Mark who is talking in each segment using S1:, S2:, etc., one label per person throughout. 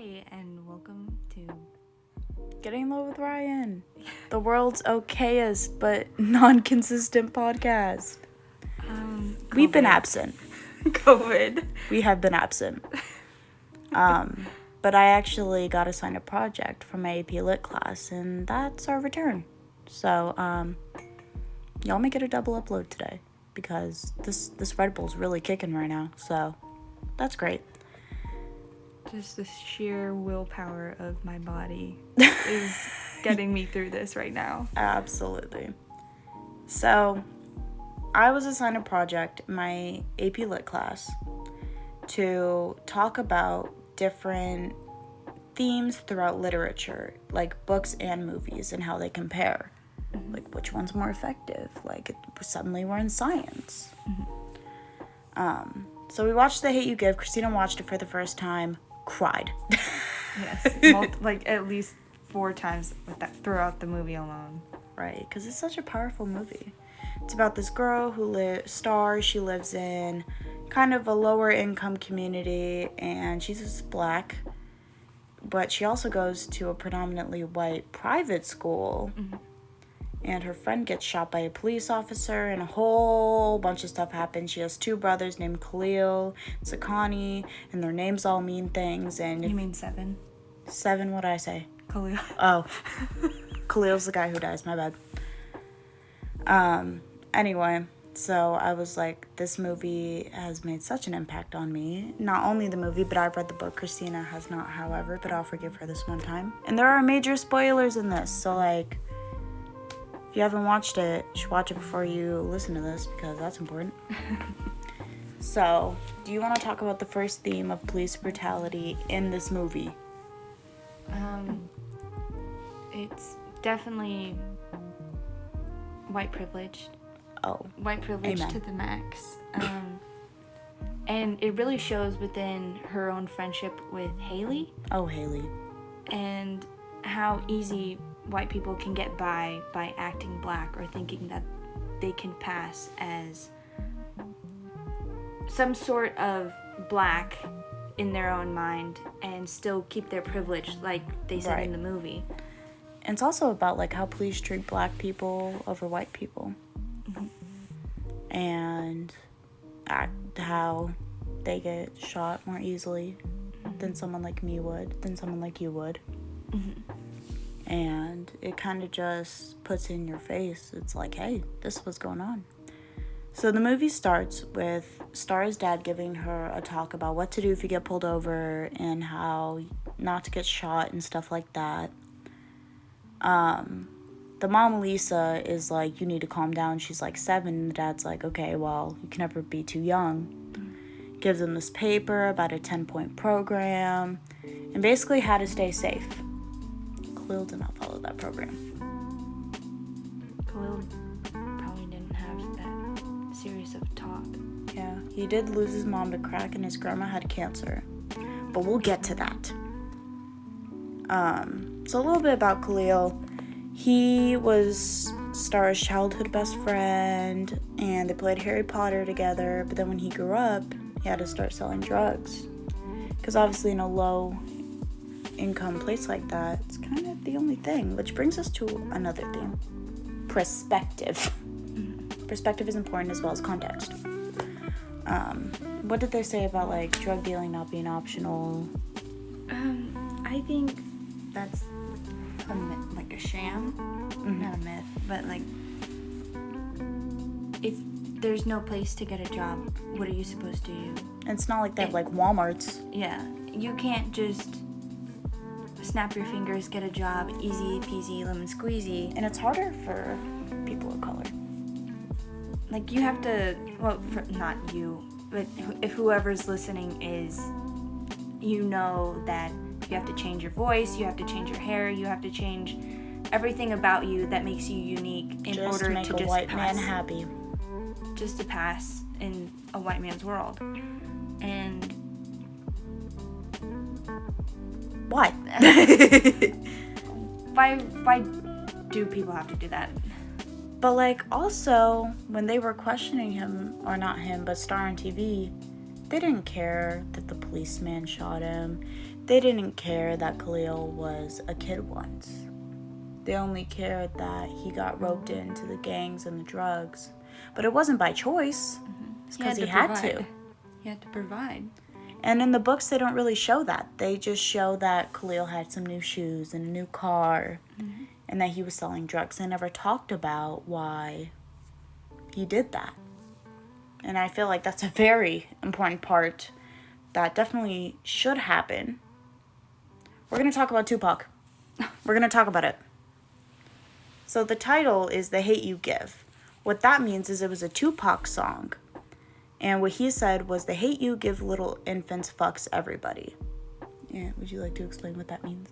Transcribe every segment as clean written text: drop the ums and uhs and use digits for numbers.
S1: Hi, and welcome to
S2: Getting Low with Ryan, the world's okayest but non-consistent podcast. We've been absent.
S1: COVID.
S2: We have been absent. But I actually got assigned a project for my AP Lit class, and that's our return. So, y'all may get a double upload today because this Red Bull's really kicking right now. So, that's great.
S1: Just the sheer willpower of my body is getting me through this right now.
S2: Absolutely. So, I was assigned a project in my AP Lit class to talk about different themes throughout literature, like books and movies, and how they compare. Like, which one's more effective? Like, suddenly we're in science. So we watched The Hate U Give. Christina watched it for the first time, cried.
S1: Yes, like at least 4 times with that throughout the movie alone.
S2: Right, because it's such a powerful movie. It's about this girl who she lives in kind of a lower income community, and she's just black, but she also goes to a predominantly white private school, and her friend gets shot by a police officer, and a whole bunch of stuff happens. She has 2 brothers named Khalil and Sakani, and their names all mean things. And
S1: You mean 7?
S2: 7, what'd I say?
S1: Khalil.
S2: Oh, Khalil's the guy who dies, my bad. Anyway, so I was like, this movie has made such an impact on me. Not only the movie, but I've read the book. Christina has not, however, but I'll forgive her this one time. And there are major spoilers in this, so like, if you haven't watched it, you should watch it before you listen to this, because that's important. So, do you want to talk about the first theme of police brutality in this movie?
S1: It's definitely white privilege.
S2: Oh,
S1: White privilege
S2: Amen.
S1: to the max. And it really shows within her own friendship with Haley.
S2: oh, Haley.
S1: And how easy white people can get by acting black or thinking that they can pass as some sort of black in their own mind and still keep their privilege, like they said
S2: Right.
S1: in the movie.
S2: And it's also about like how police treat black people over white people, and how they get shot more easily than someone like me would, than someone like you would. And it kind of just puts in your face. It's like, hey, this is what's going on. So the movie starts with Star's dad giving her a talk about what to do if you get pulled over and how not to get shot and stuff like that. The mom, Lisa, is like, you need to calm down. She's like 7, and the dad's like, okay, well, you can never be too young. Gives them this paper about a 10-point program and basically how to stay safe. Khalil did not follow that program.
S1: Khalil probably didn't have that serious of talk.
S2: Yeah, he did lose his mom to crack, and his grandma had cancer. But we'll get to that. So a little bit about Khalil. He was Star's childhood best friend, and they played Harry Potter together, but then when he grew up, he had to start selling drugs. Because obviously in a low income place like that, it's kind of the only thing. Which brings us to another theme. Perspective. Perspective is important as well as context. What did they say about like drug dealing not being optional?
S1: I think that's a myth, like a sham, not a myth, but like if there's no place to get a job, what are you supposed to do?
S2: It's not like they have like Walmarts.
S1: Yeah, you can't just snap your fingers, get a job, easy peasy lemon squeezy.
S2: And it's harder for people of color.
S1: Like you have to, well, not you, but if whoever's listening is, you know that you have to change your voice, you have to change your hair, you have to change everything about you that makes you unique in
S2: Just
S1: order
S2: to make
S1: to
S2: a
S1: just
S2: white
S1: pass,
S2: man happy.
S1: just to pass in a white man's world. And
S2: Why?
S1: why do people have to do that?
S2: But like also when they were questioning him, or not him, but Star on TV, they didn't care that the policeman shot him. They didn't care that Khalil was a kid once. They only cared that he got roped into the gangs and the drugs. But it wasn't by choice. It's because he had to.
S1: He had to provide.
S2: And in the books, they don't really show that. They just show that Khalil had some new shoes and a new car and that he was selling drugs. They never talked about why he did that. And I feel like that's a very important part that definitely should happen. We're going to talk about Tupac. We're going to talk about it. So the title is The Hate U Give. What that means is it was a Tupac song. And what he said was, the hate you give little infants fucks everybody. Yeah, would you like to explain what that means?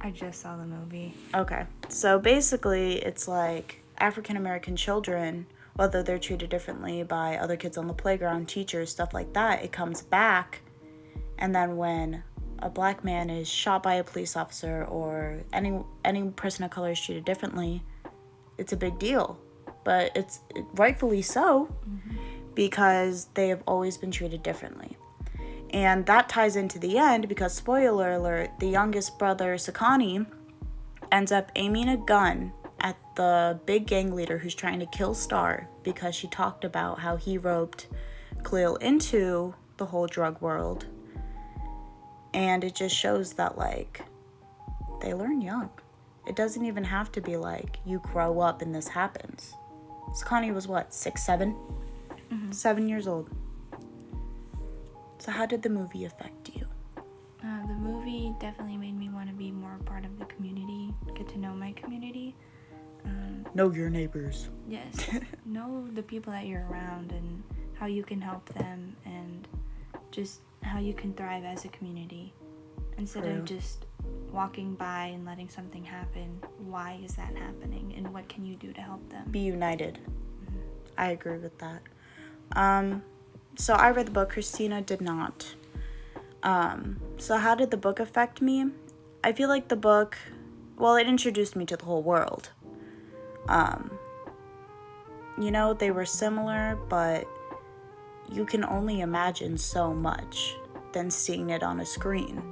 S1: I just saw the movie.
S2: Okay. So basically, it's like African American children, whether they're treated differently by other kids on the playground, teachers, stuff like that, it comes back. And then when a black man is shot by a police officer or any person of color is treated differently, it's a big deal. But it's rightfully so, because they have always been treated differently. And that ties into the end because, spoiler alert, the youngest brother, Sakani, ends up aiming a gun at the big gang leader who's trying to kill Star because she talked about how he roped Khalil into the whole drug world. And it just shows that, like, they learn young. It doesn't even have to be like, you grow up and this happens. Sakani was what, 6, 7? 7 years old. So how did the movie affect you?
S1: The movie definitely made me want to be more part of the community, get to know my community.
S2: Know your neighbors.
S1: Yes, know the people that you're around and how you can help them and just how you can thrive as a community. Instead
S2: True.
S1: of just walking by and letting something happen, why is that happening and what can you do to help them?
S2: Be united. I agree with that. So I read the book, Christina did not. So how did the book affect me? I feel like the book, well, it introduced me to the whole world. You know, they were similar, but you can only imagine so much than seeing it on a screen.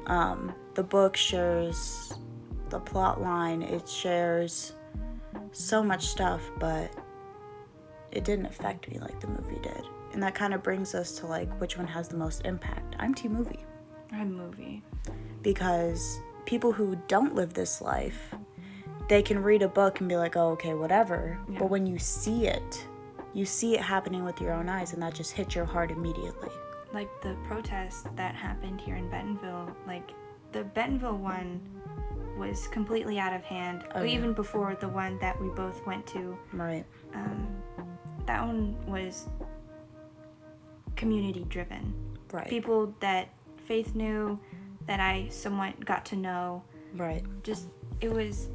S2: The book shares the plot line, it shares so much stuff, but it didn't affect me like the movie did. And that kind of brings us to, like, which one has the most impact. I'm team movie.
S1: I'm movie.
S2: Because people who don't live this life, they can read a book and be like, oh, okay, whatever.
S1: Yeah.
S2: But when you see it happening with your own eyes, and that just hits your heart immediately.
S1: Like the protest that happened here in Bentonville, like the Bentonville one was completely out of hand.
S2: Oh, yeah.
S1: Even before the one that we both went to.
S2: Right.
S1: That one was community driven.
S2: Right.
S1: People that Faith knew, that I somewhat got to know.
S2: Right.
S1: Just, it was...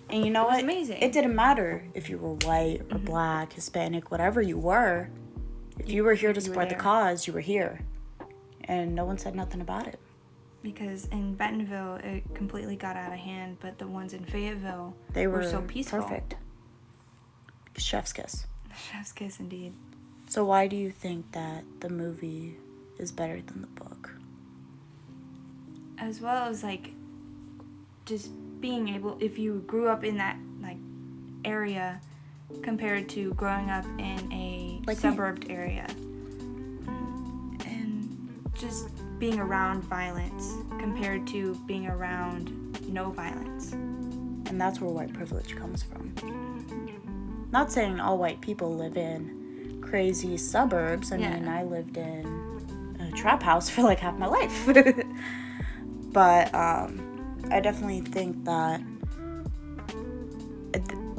S2: And you know
S1: It was
S2: what?
S1: amazing.
S2: It didn't matter if you were white or black, Hispanic, whatever you were. If you were here to
S1: You were
S2: support the
S1: there.
S2: cause, you were here. And no one said nothing about it.
S1: Because in Bentonville, it completely got out of hand, but the ones in Fayetteville
S2: They were
S1: so peaceful.
S2: perfect. Chef's kiss.
S1: Chef's kiss, indeed.
S2: So why do you think that the movie is better than the book?
S1: As well as, like, just being able, if you grew up in that, like, area compared to growing up in a
S2: Like me.
S1: suburbed area. And just being around violence compared to being around no violence.
S2: And that's where white privilege comes from. Not saying all white people live in crazy suburbs. I mean, I lived in a trap house for like half my life. But I definitely think that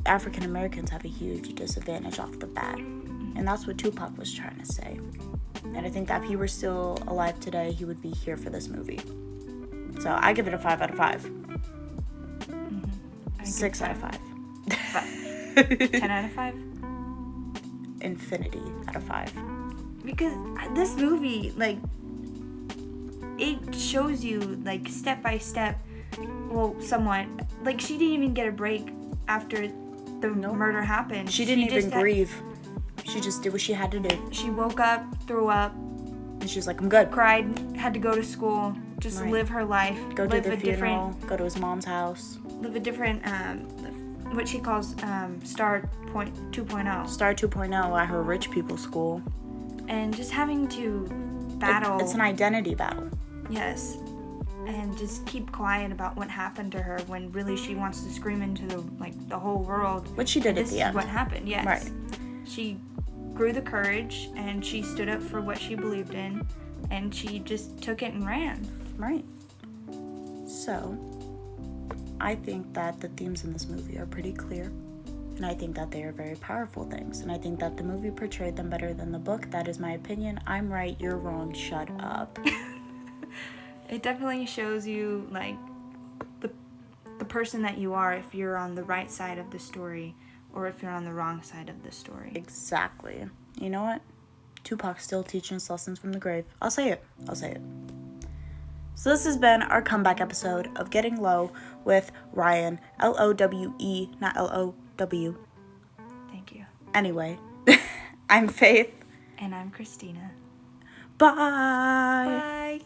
S2: African Americans have a huge disadvantage off the bat. And that's what Tupac was trying to say. And I think that if he were still alive today, he would be here for this movie. So I give it a 5 out of 5. 6 out of 5.
S1: 10 out of 5?
S2: Infinity out of 5.
S1: Because this movie, like, it shows you, like, step by step, well, somewhat, like, she didn't even get a break after the murder happened.
S2: She didn't even
S1: just
S2: grieve. She just did what she had to do.
S1: She woke up, threw up,
S2: And she's like, I'm good.
S1: cried, had to go to school, just
S2: Right.
S1: live her life,
S2: Go to
S1: live
S2: the
S1: a
S2: funeral,
S1: different,
S2: go to his mom's house.
S1: live a different, what she calls Star 2.0,
S2: Star 2.0 at her rich people school.
S1: and just having to battle.
S2: It's an identity battle.
S1: Yes. And just keep quiet about what happened to her when really she wants to scream into the whole world.
S2: Which she did
S1: this
S2: at the
S1: is
S2: end.
S1: what happened, yes.
S2: Right.
S1: She grew the courage and she stood up for what she believed in and she just took it and ran.
S2: Right. So, I think that the themes in this movie are pretty clear. And I think that they are very powerful things. And I think that the movie portrayed them better than the book. That is my opinion. I'm right, you're wrong, shut up.
S1: It definitely shows you the person that you are if you're on the right side of the story or if you're on the wrong side of the story.
S2: Exactly. You know what? Tupac's still teaching us lessons from the grave. I'll say it. So this has been our comeback episode of Getting Low with Ryan. Lowe, not L-O-W.
S1: Thank you.
S2: Anyway, I'm Faith.
S1: And I'm Christina.
S2: Bye.
S1: Bye.